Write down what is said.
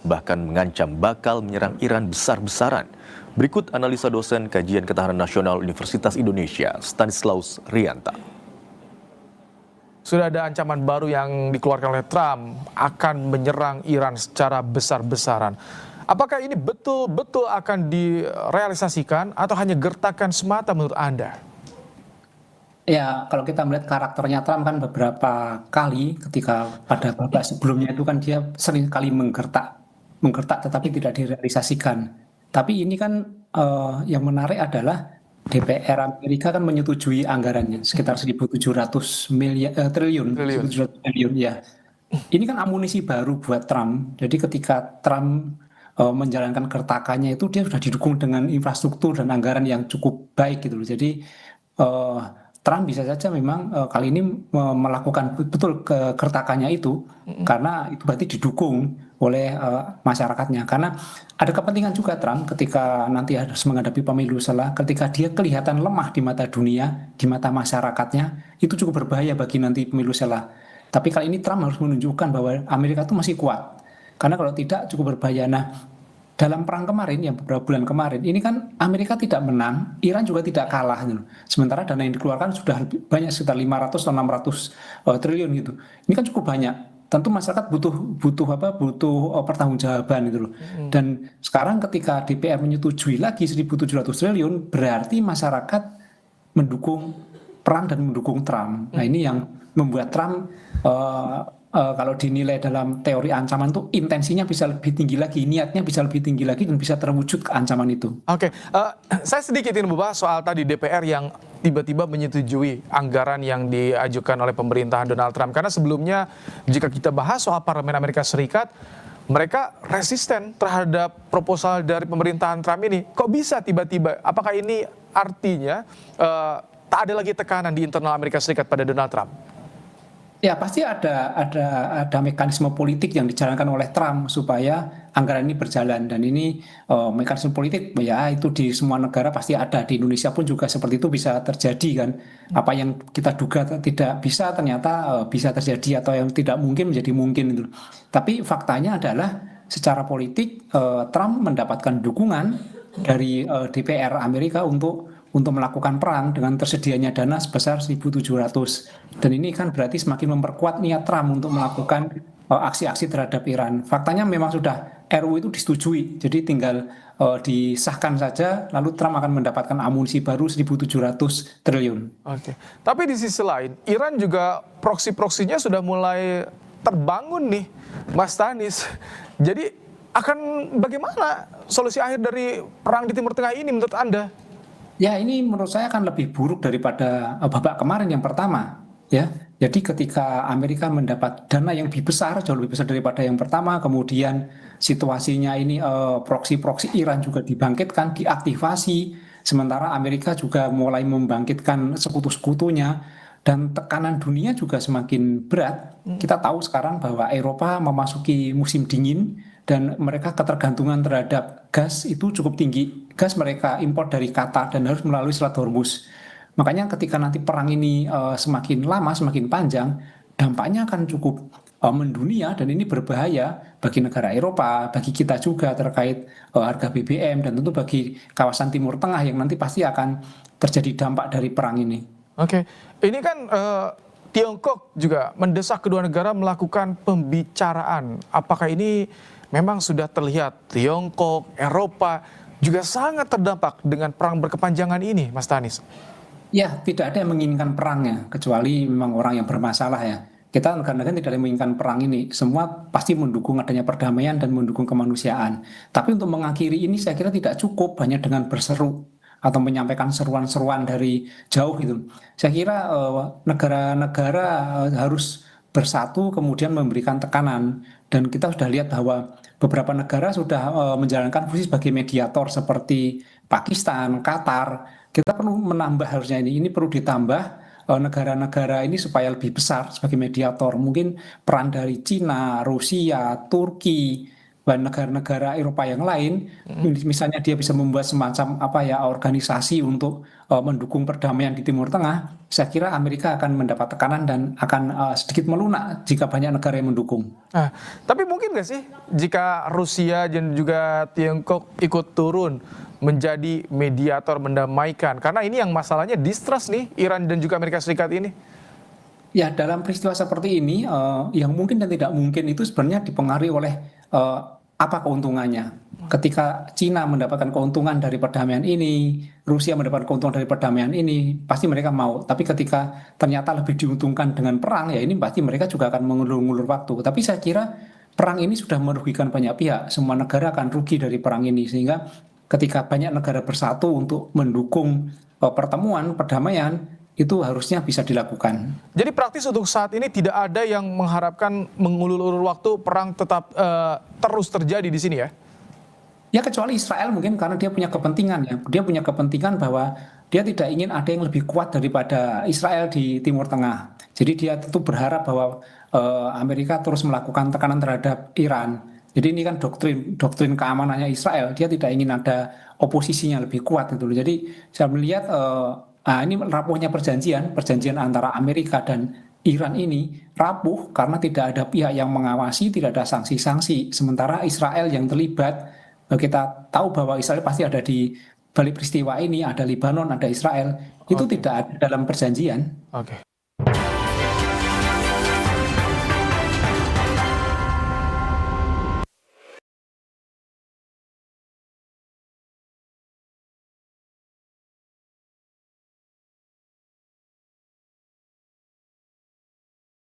bahkan mengancam bakal menyerang Iran besar-besaran. Berikut analisa dosen Kajian Ketahanan Nasional Universitas Indonesia, Stanislaus Rianta. Sudah ada ancaman baru yang dikeluarkan oleh Trump akan menyerang Iran secara besar-besaran. Apakah ini betul-betul akan direalisasikan atau hanya gertakan semata menurut Anda? Ya, kalau kita melihat karakternya Trump kan beberapa kali ketika pada babak sebelumnya itu kan dia sering kali menggertak tetapi tidak direalisasikan. Tapi ini kan yang menarik adalah DPR Amerika kan menyetujui anggarannya sekitar 1.700 triliun ya. Ini kan amunisi baru buat Trump. Jadi ketika Trump menjalankan gertakannya itu dia sudah didukung dengan infrastruktur dan anggaran yang cukup baik gitu loh. Jadi Trump bisa saja memang kali ini melakukan betul kegertakannya itu karena itu berarti didukung oleh masyarakatnya. Karena ada kepentingan juga Trump ketika nanti harus menghadapi pemilu ketika dia kelihatan lemah di mata dunia, di mata masyarakatnya, itu cukup berbahaya bagi nanti pemilu Tapi kali ini Trump harus menunjukkan bahwa Amerika itu masih kuat. Karena kalau tidak cukup berbahaya. Nah, dalam perang kemarin, yang beberapa bulan kemarin, ini kan Amerika tidak menang, Iran juga tidak kalah. Gitu. Sementara dana yang dikeluarkan sudah lebih banyak, sekitar 500 atau 600 triliun gitu. Ini kan cukup banyak. Tentu masyarakat butuh pertanggungjawaban gitu loh. Dan sekarang ketika DPR menyetujui lagi 1.700 triliun, berarti masyarakat mendukung perang dan mendukung Trump. Nah ini yang membuat Trump kalau dinilai dalam teori ancaman itu intensinya bisa lebih tinggi lagi, niatnya bisa lebih tinggi lagi dan bisa terwujud ke ancaman itu. Oke, saya sedikit ingin membahas soal tadi DPR yang tiba-tiba menyetujui anggaran yang diajukan oleh pemerintahan Donald Trump. Karena sebelumnya jika kita bahas soal Parlemen Amerika Serikat, mereka resisten terhadap proposal dari pemerintahan Trump ini. Kok bisa tiba-tiba? Apakah ini artinya tak ada lagi tekanan di internal Amerika Serikat pada Donald Trump? Ya pasti ada mekanisme politik yang dijalankan oleh Trump supaya anggaran ini berjalan, dan ini mekanisme politik ya itu di semua negara pasti ada, di Indonesia pun juga seperti itu bisa terjadi kan. Apa yang kita duga tidak bisa ternyata bisa terjadi, atau yang tidak mungkin menjadi mungkin itu. Tapi faktanya adalah secara politik Trump mendapatkan dukungan dari DPR Amerika untuk melakukan perang dengan tersedianya dana sebesar 1.700. Dan ini kan berarti semakin memperkuat niat Trump untuk melakukan aksi-aksi terhadap Iran. Faktanya memang sudah RUU itu disetujui, jadi tinggal disahkan saja, lalu Trump akan mendapatkan amunisi baru 1.700 triliun. Oke. Tapi di sisi lain, Iran juga proksi-proksinya sudah mulai terbangun nih, Mas Stanis. Jadi akan bagaimana solusi akhir dari perang di Timur Tengah ini menurut Anda? Ya ini menurut saya akan lebih buruk daripada babak kemarin yang pertama. Ya, jadi ketika Amerika mendapat dana yang lebih besar, jauh lebih besar daripada yang pertama, kemudian situasinya ini proksi-proksi Iran juga dibangkitkan, diaktifasi, sementara Amerika juga mulai membangkitkan sekutu-sekutunya, dan tekanan dunia juga semakin berat. Kita tahu sekarang bahwa Eropa memasuki musim dingin, dan mereka ketergantungan terhadap gas itu cukup tinggi. Gas mereka impor dari Qatar dan harus melalui Selat Hormuz. Makanya ketika nanti perang ini semakin lama, semakin panjang, dampaknya akan cukup mendunia, dan ini berbahaya bagi negara Eropa, bagi kita juga terkait harga BBM, dan tentu bagi kawasan Timur Tengah yang nanti pasti akan terjadi dampak dari perang ini. Oke, ini kan Tiongkok juga mendesak kedua negara melakukan pembicaraan. Apakah ini memang sudah terlihat Tiongkok, Eropa juga sangat terdampak dengan perang berkepanjangan ini, Mas Stanis? Ya, tidak ada yang menginginkan perangnya, kecuali memang orang yang bermasalah ya. Kita negara-negara tidak ada yang menginginkan perang ini. Semua pasti mendukung adanya perdamaian dan mendukung kemanusiaan. Tapi untuk mengakhiri ini saya kira tidak cukup hanya dengan berseru atau menyampaikan seruan-seruan dari jauh gitu. Saya kira negara-negara harus bersatu kemudian memberikan tekanan, dan kita sudah lihat bahwa beberapa negara sudah menjalankan fungsi sebagai mediator seperti Pakistan, Qatar. Kita perlu menambah harusnya ini perlu ditambah negara-negara ini supaya lebih besar sebagai mediator. Mungkin peran dari Cina, Rusia, Turki, negara-negara Eropa yang lain, misalnya dia bisa membuat semacam organisasi untuk mendukung perdamaian di Timur Tengah, saya kira Amerika akan mendapat tekanan dan akan sedikit melunak jika banyak negara yang mendukung. Nah, tapi mungkin nggak sih jika Rusia dan juga Tiongkok ikut turun menjadi mediator mendamaikan? Karena ini yang masalahnya distrust nih, Iran dan juga Amerika Serikat ini. Ya, dalam peristiwa seperti ini, yang mungkin dan tidak mungkin itu sebenarnya dipengaruhi oleh apa keuntungannya. Ketika Cina mendapatkan keuntungan dari perdamaian ini, Rusia mendapatkan keuntungan dari perdamaian ini, pasti mereka mau. Tapi ketika ternyata lebih diuntungkan dengan perang, ya ini pasti mereka juga akan mengulur-ngulur waktu. Tapi saya kira perang ini sudah merugikan banyak pihak. Semua negara akan rugi dari perang ini. Sehingga ketika banyak negara bersatu untuk mendukung pertemuan, perdamaian, itu harusnya bisa dilakukan. Jadi praktis untuk saat ini tidak ada yang mengharapkan mengulur-ulur waktu, perang tetap terus terjadi di sini ya? Ya kecuali Israel mungkin karena dia punya kepentingan ya. Dia punya kepentingan bahwa dia tidak ingin ada yang lebih kuat daripada Israel di Timur Tengah. Jadi dia tentu berharap bahwa Amerika terus melakukan tekanan terhadap Iran. Jadi ini kan doktrin keamanannya Israel. Dia tidak ingin ada oposisinya lebih kuat itu. Jadi saya melihat ini rapuhnya perjanjian antara Amerika dan Iran ini rapuh karena tidak ada pihak yang mengawasi, tidak ada sanksi-sanksi. Sementara Israel yang terlibat, kita tahu bahwa Israel pasti ada di balik peristiwa ini, ada Lebanon, ada Israel, itu tidak ada dalam perjanjian. Oke.